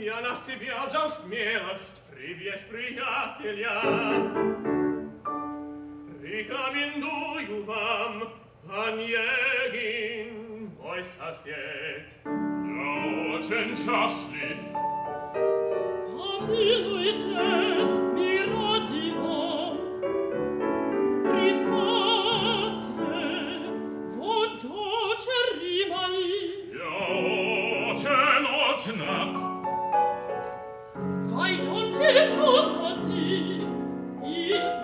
Я на себя взял смелость привет приятеля. Рекомендую вам Онегин, мой сосед. Я очень счастлив. Помилуйте, миродиво, признайте, вот дочери мои. Я очень одинок. Войдемте в комнаты, и,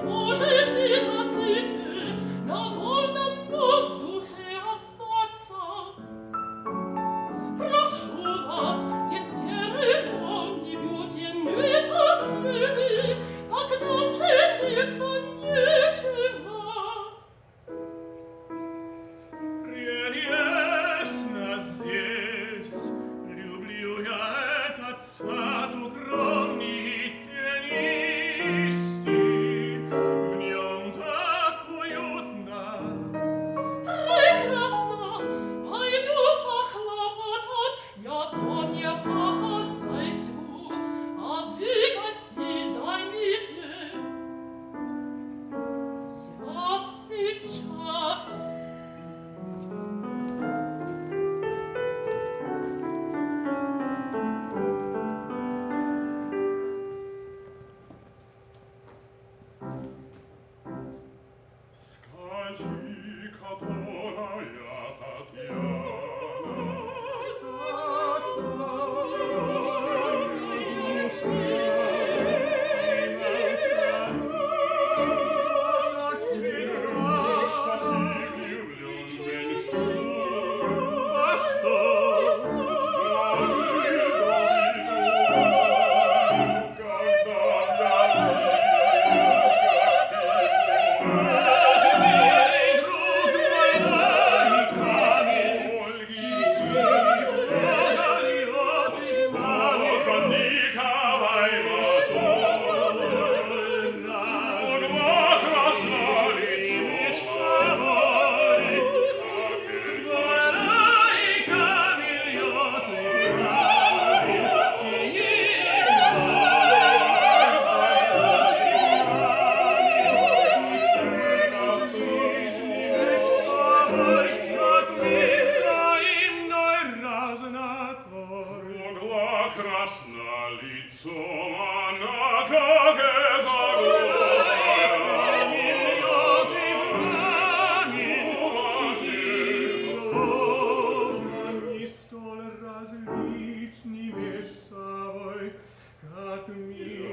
может быть, хотите на вольном воздухе остаться. Прошу вас, без церемоний, бютенные соседи, так нам чиниться нечего. Прелестно здесь, люблю я этот сад укромный и тенистый, в нем так уютно. Прекрасно, пойду похлопотать, я в доме по хозяйству, а вы гостей займите. Я сейчас. Скажи, которая Татьяна? Красно лицо монаха, не столь различны меж собой, как мир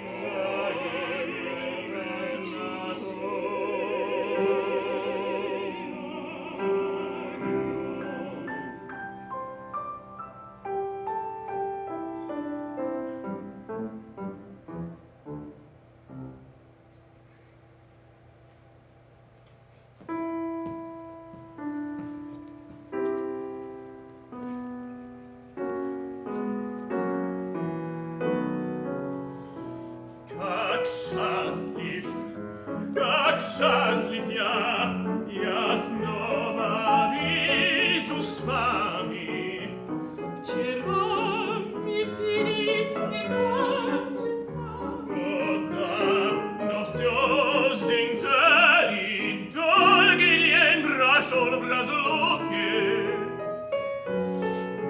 как счастлив я снова вижу с вами. Вчера мы виделись, мне кажется. О, да, но все ж день царит, долгий день прошел в разлуке.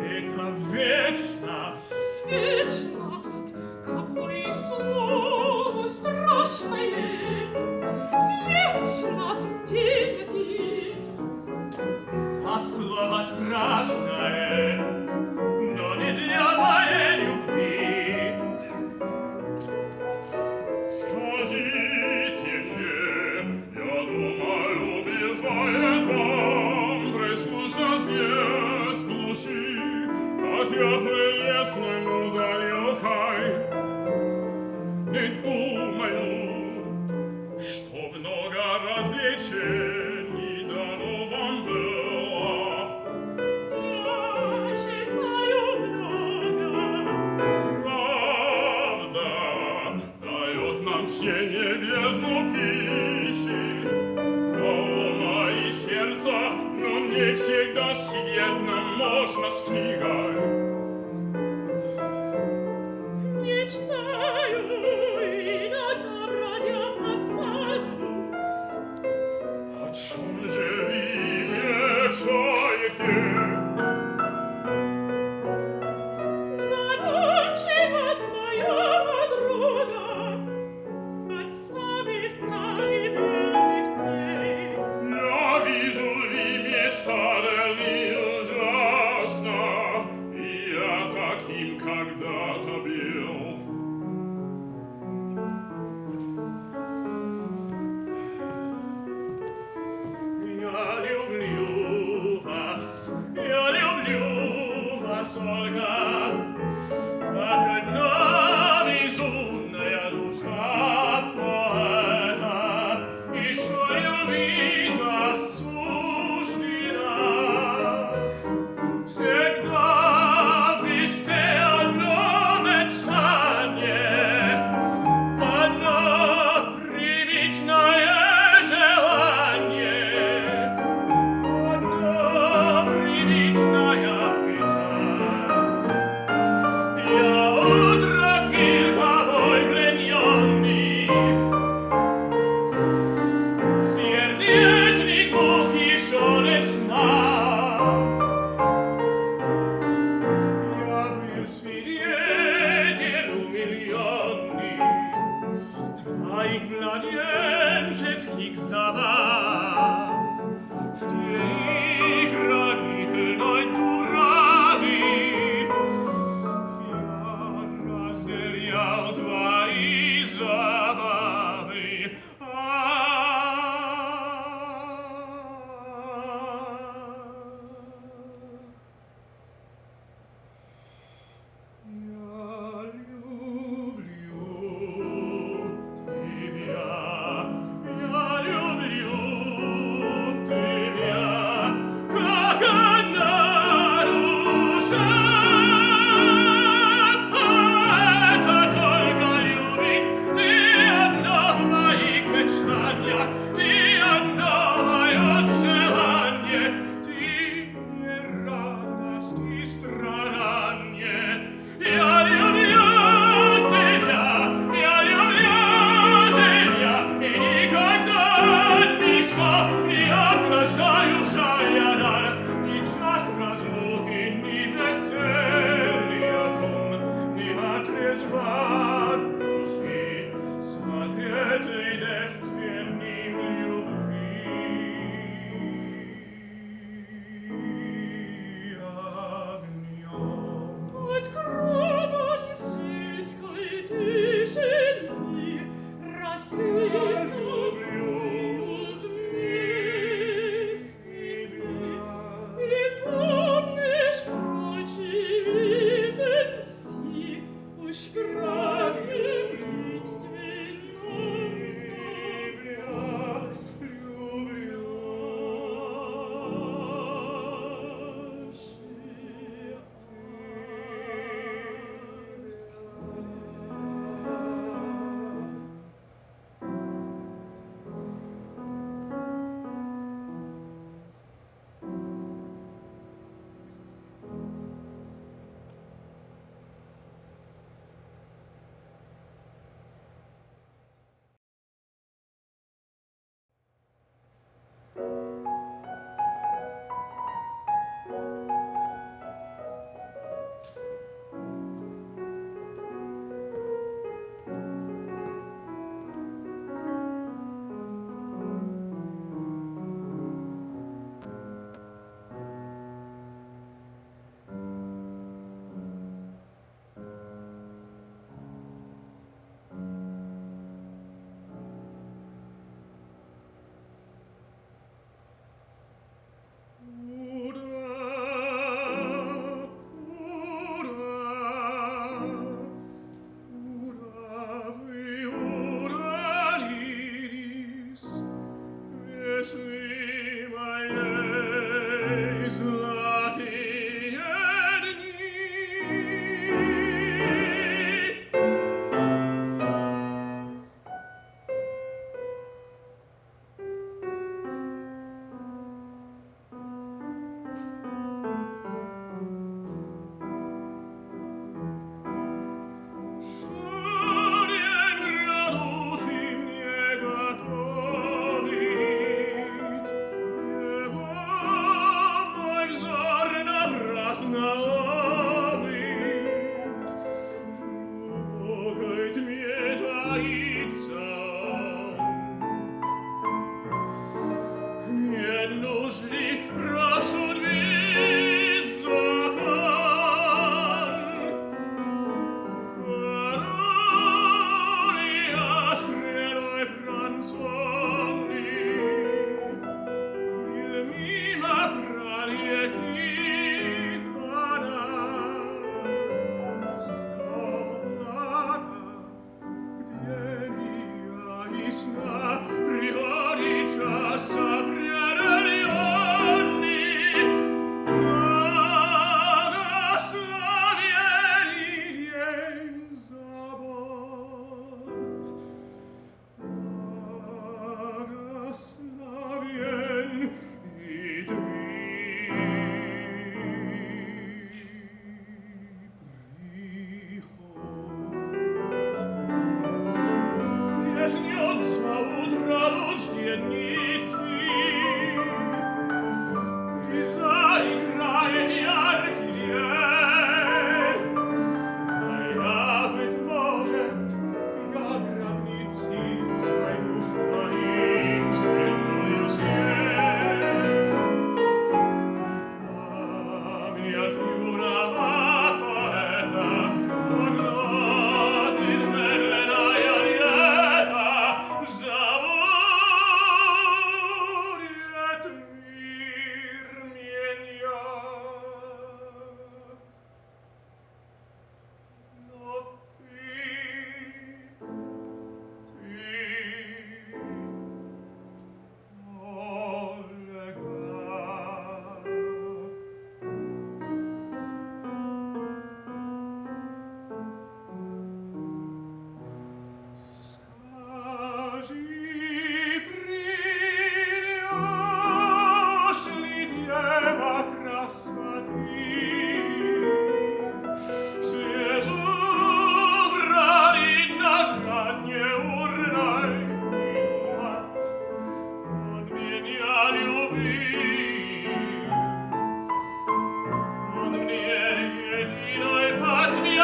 Это вечность. Вечность, какое слово страшное. Вечность, дети. А слово страшное, но не для моей любви. Скажите мне, я думаю, убивает вам прислушаться здесь глуши, хотя прелестному далекой. Не думаю, что много развлечений дано вам было. Я читаю много. Правда дает нам чтение бездну пищи, а ума и сердца, но не всегда сидеть нам можно с книгой.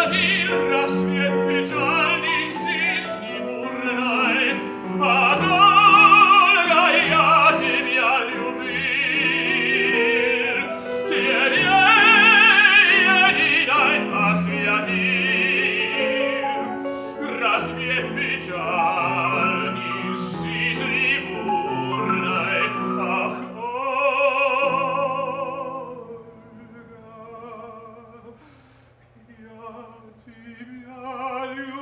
один рассвет печальной жизни бурной, Ольга, я тебя любил. Тебе единой освятил рассвет печальной жизни бурной. Ах, Ольга, я тебя любил.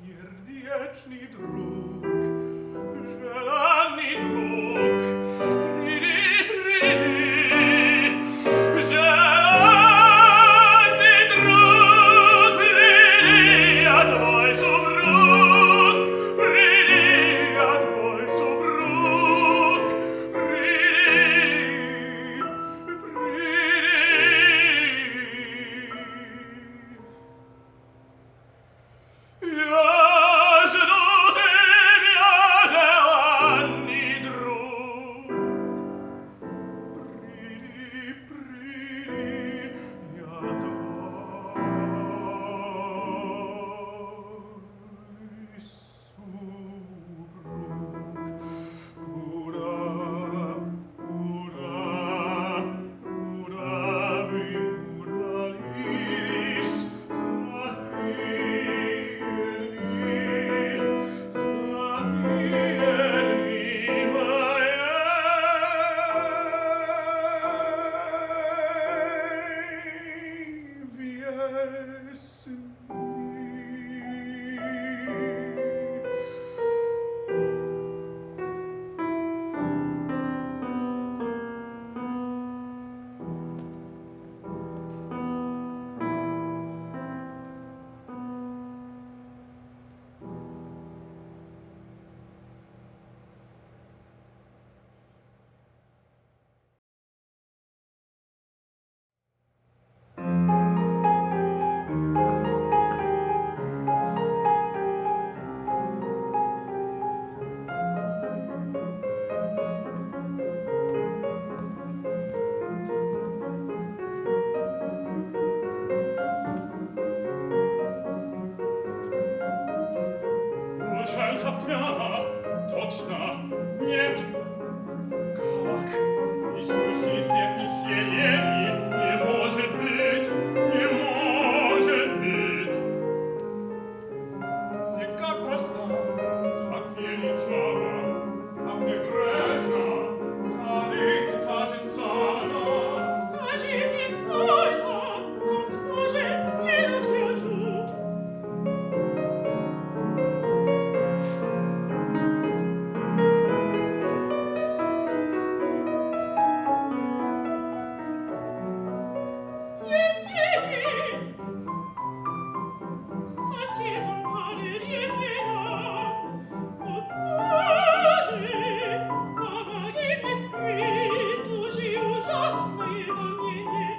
Сердечный друг, желанный друг, приди, приди, желанный друг, приди, я твой супруг, приди, я твой супруг, приди, приди. Я жду тебя, желанный друг. Приди, приди, я твой супруг. Куда вы удалились? Жаль, отмяна, точно нет. Как исключить всех весельений? Не может быть, не может быть. И как проста, как величава, как негрешна, царица, кажется, она. Скажите, кто это? Там сможет не разгляжу. Евгений! Соседом Валерьевна! О, Боже! Помоги мне скрыть уже ужасное волнение.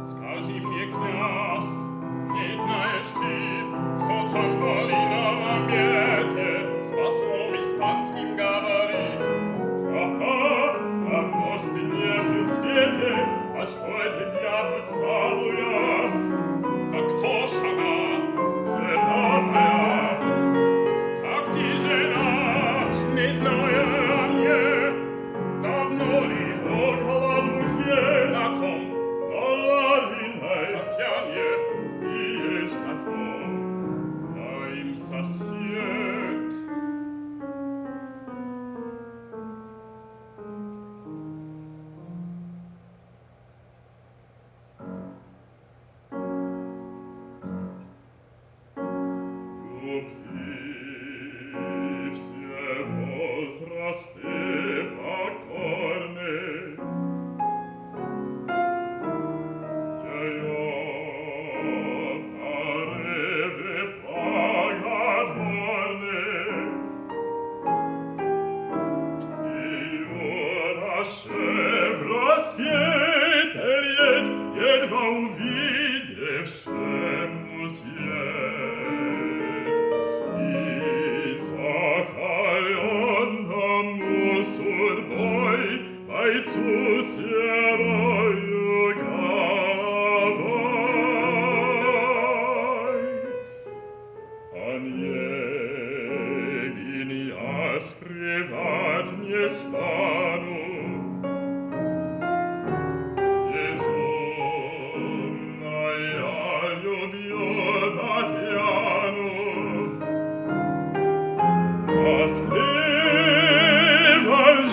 Скажи мне, князь, не знаешь ты, кто там в малиновом берете с послом испанским говорит? Ага, давно ж ты не был в свете, а что это я представлю я? Да кто ж она? Жена моя. Так ты женат, не зная о мне. Давно ли? Около 2 лет. На ком? На Лариной. Татьяне. Ты есть на ком? А им сосед. Любви все возрасты покорны, ее порывы благотворны, и юноше в рассвете лет едва увидевшему свет, и закаленному судьбой по Иисус верою головой. Анегин я скрывать не стану, безумная любью Татьяну. Тоскливо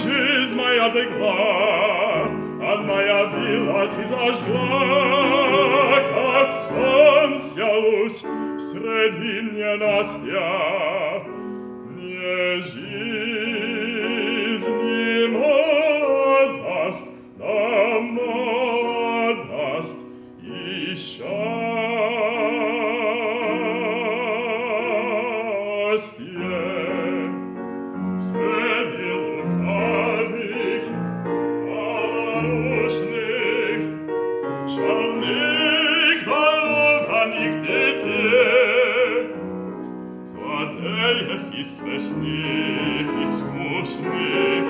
жизнь моя текла, она явилась и зажгла, как солнце луч среди ненастья. Не жизнь, не молодость, да молодость и счастье. Среди лукавых, малорушных, шальных, балованных детей, злодеев и смешных, и скучных,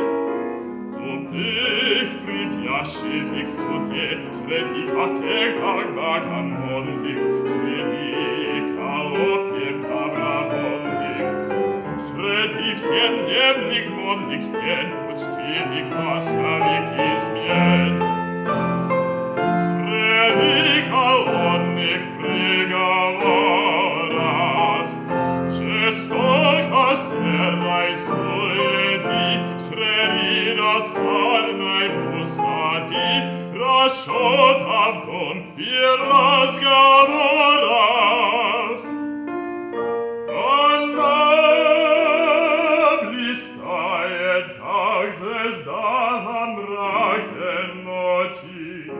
тупых, привязчивых к суде, среди каких-то богомольных, среди колодных добровольных, среди вседневных модных стен, учтивых, ласковых измен, среди голодных приговоров, жестоко серной суеты, среди досадной пустоты, расчетов дом и разговоров. Она блистает, как звезда во мраке ночи,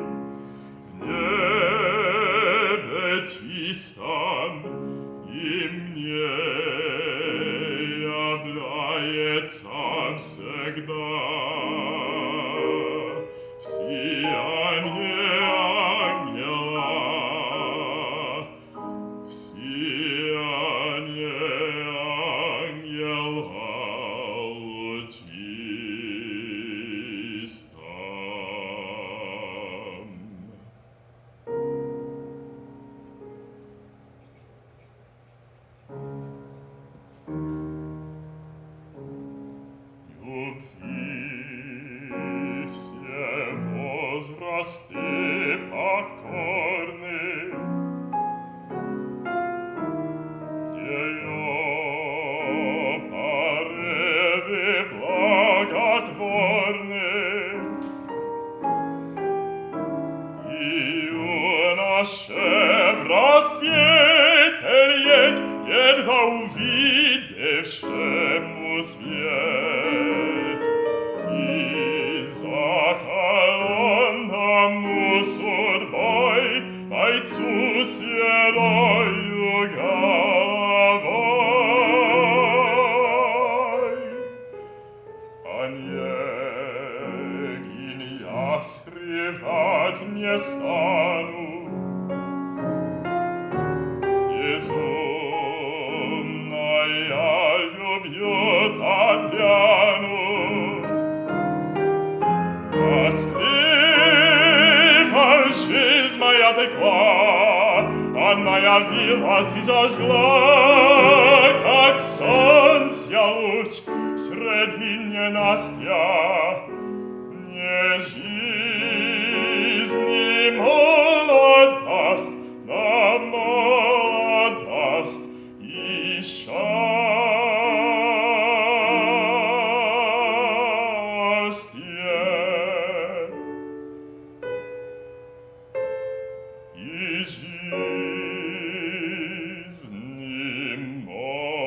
в небе чистом и мне является всегда в сиянии ангела, в сиянии ангела лучистом. Любви все возрасты покорны, ее порывы благотворны, и юноше в рассвете лет, едва увидевшему свет, и заколонному судьбой бойцу серою головой. Онегин я скрывать не стану, безумная любью Татьяну. Тоскливо жизнь моя текла, она явилась и зажгла, как солнце луч среди ненастья. Не жизнь, не молодость, но молодость и счастье. И жизнь, и молодость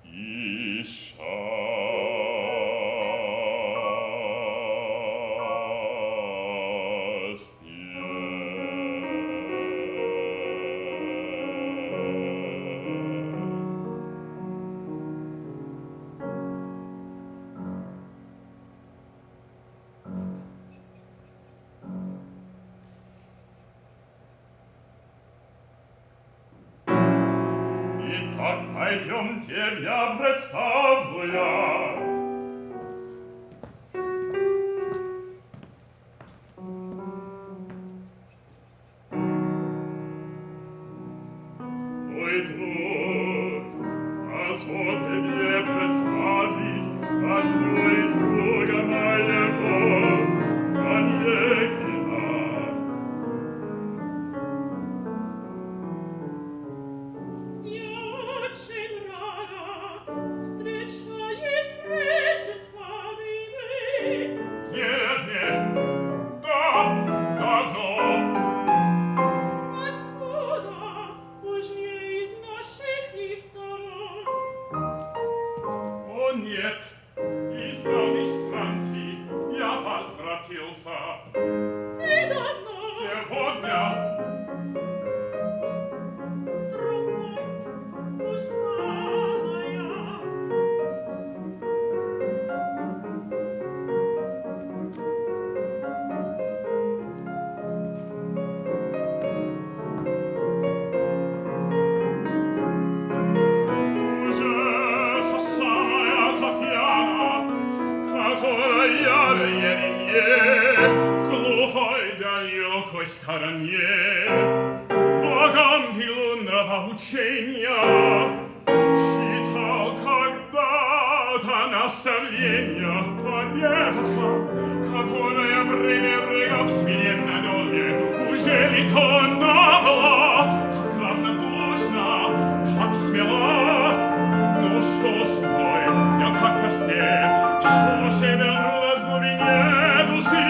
и счастье. Пойдемте, я представлю я. Мой друг, позволь мне представить одну и друга моего, Онегина. Я очень рада встречаюсь прежде с вами мы. Нет, да, давно. Откуда? Уж не из наших ли сторон? О, нет, из дальних странствий я возвратился. Недавно, Сегодня друг мой, устала я. уже та самая Татьяна, которая ярая мне в глухой далекой стороне богам и лунного учения читал когда-то наставления по девочкам, которая пренебрегав смиренно доле, уже ли то она была так равнодушна, так смела? Ну что с мной, я как во сне, что же вернулась в глубине души,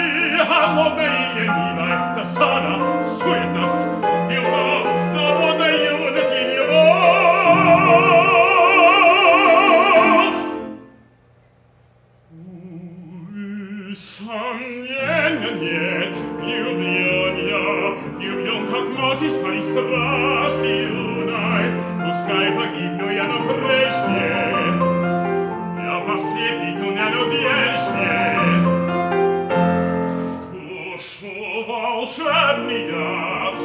холодной и ленивой досада, суетность и вновь забота юность и любовь. Сомнения нет, влюблен, как ночь исполни страсти юной, пускай погибну я, но прежде я послепит у меня надежде. Вкушу волшебный яд,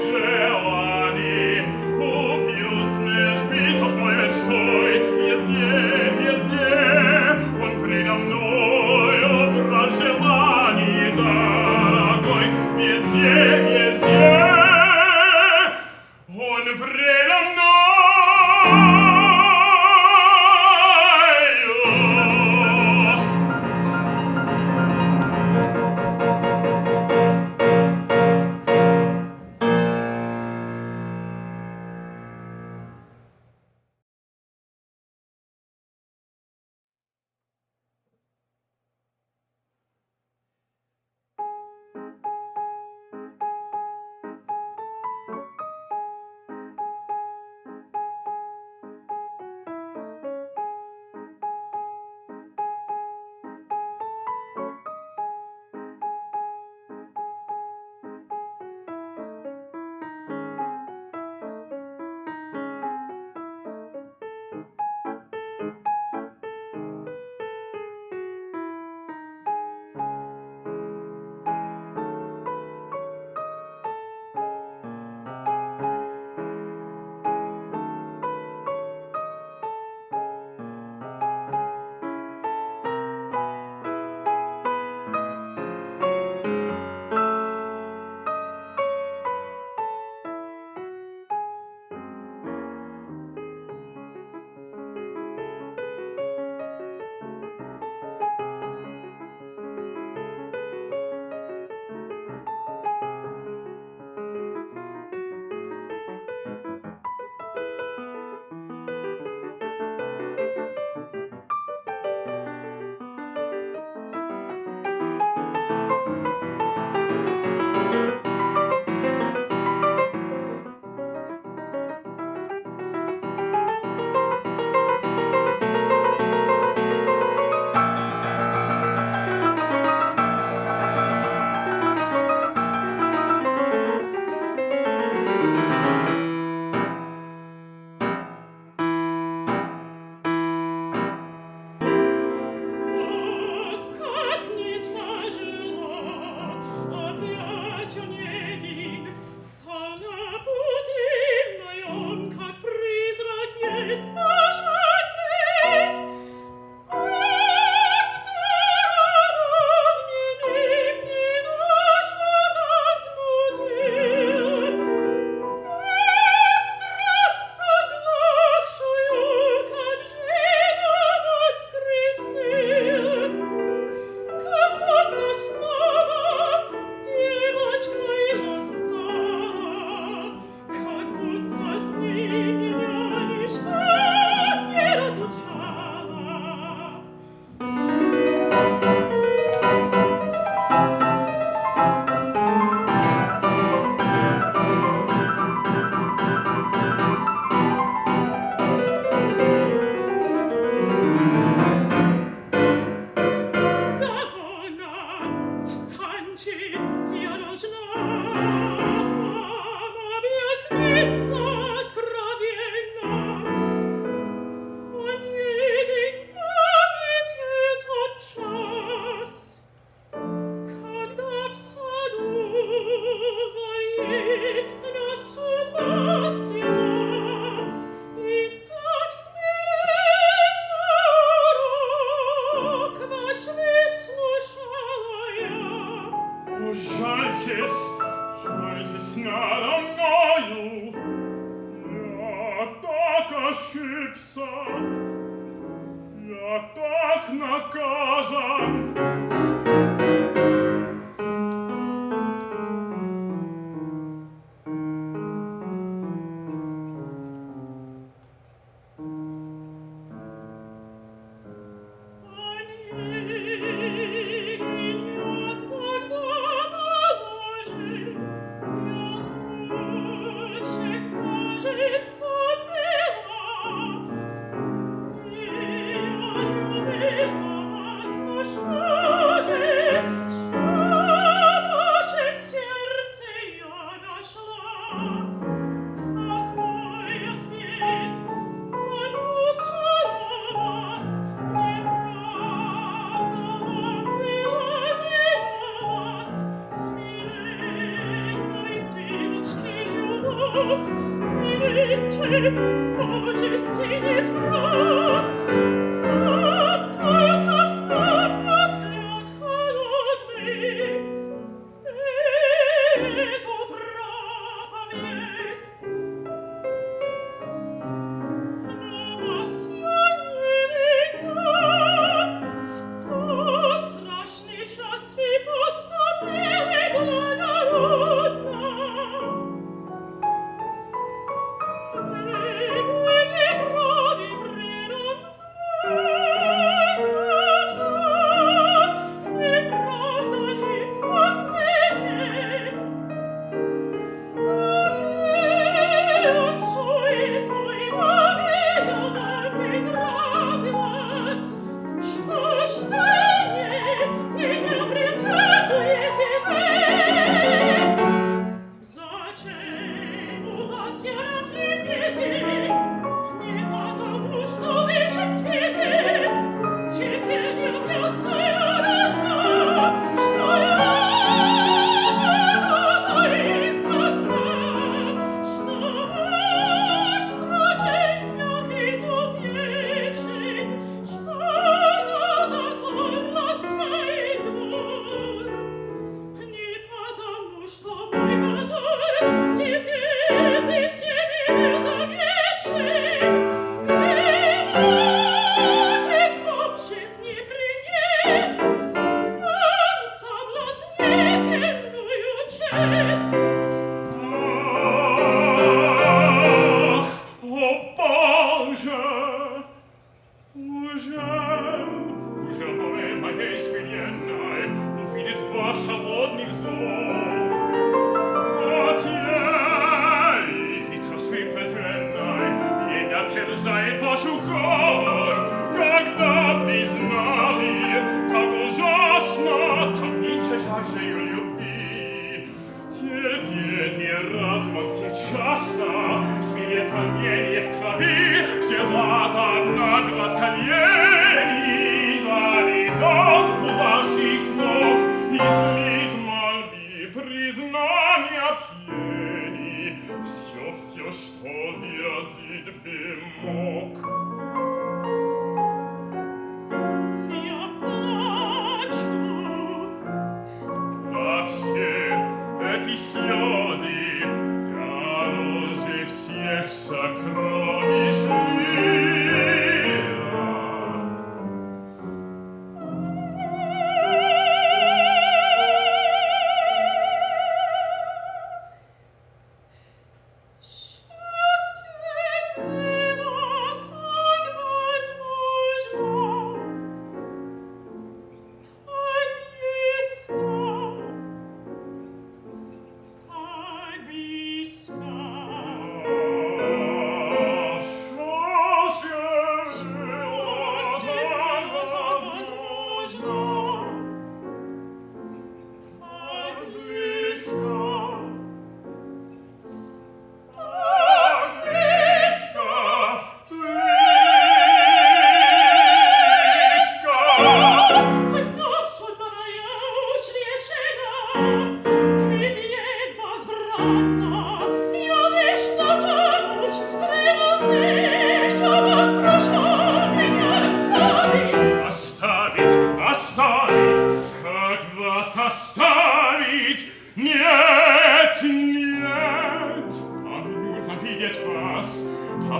как наказан.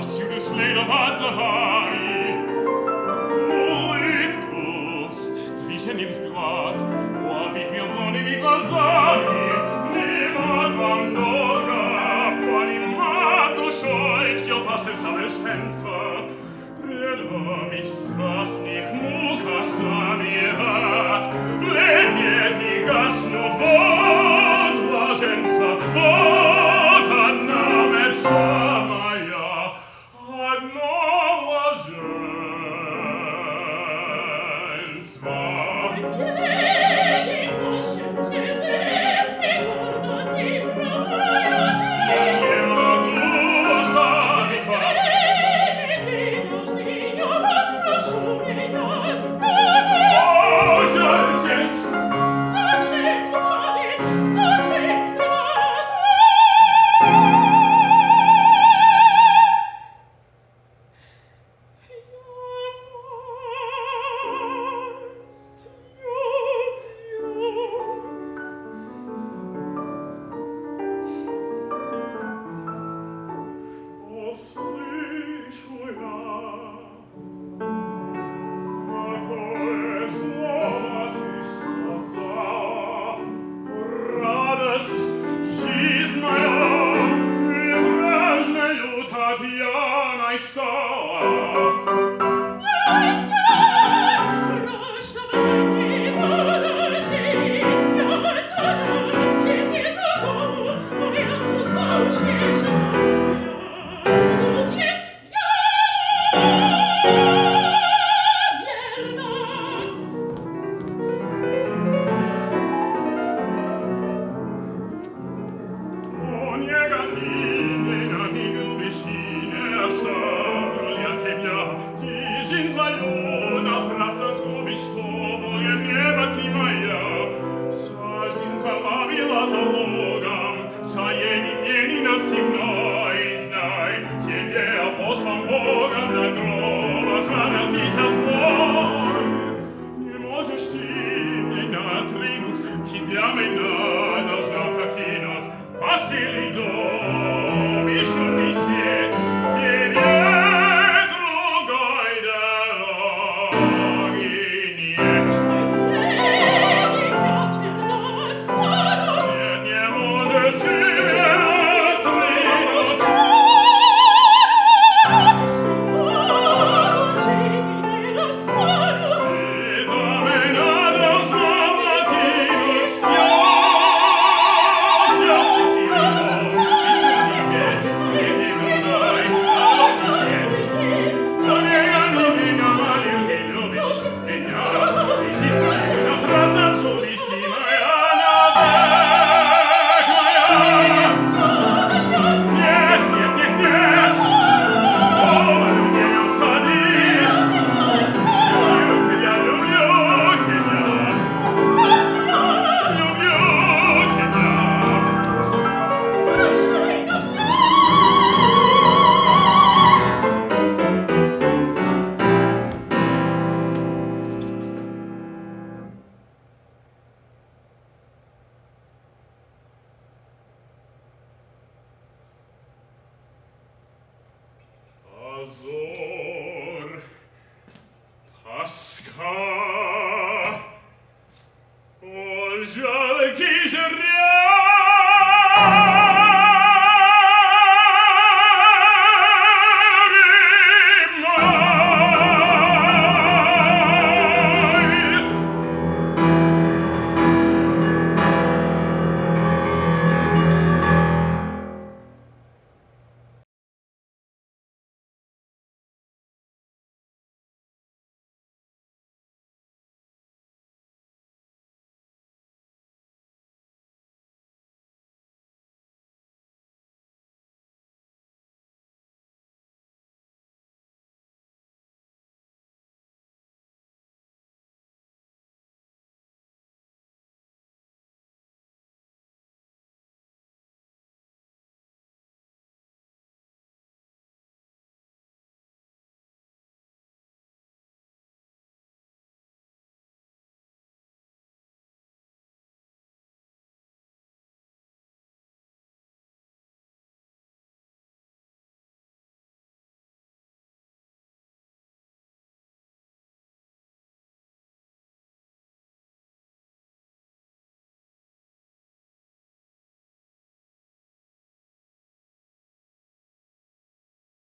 Повсюду следовать за вами. Улыбку и в страстных муках сами рад, пленят и гаснут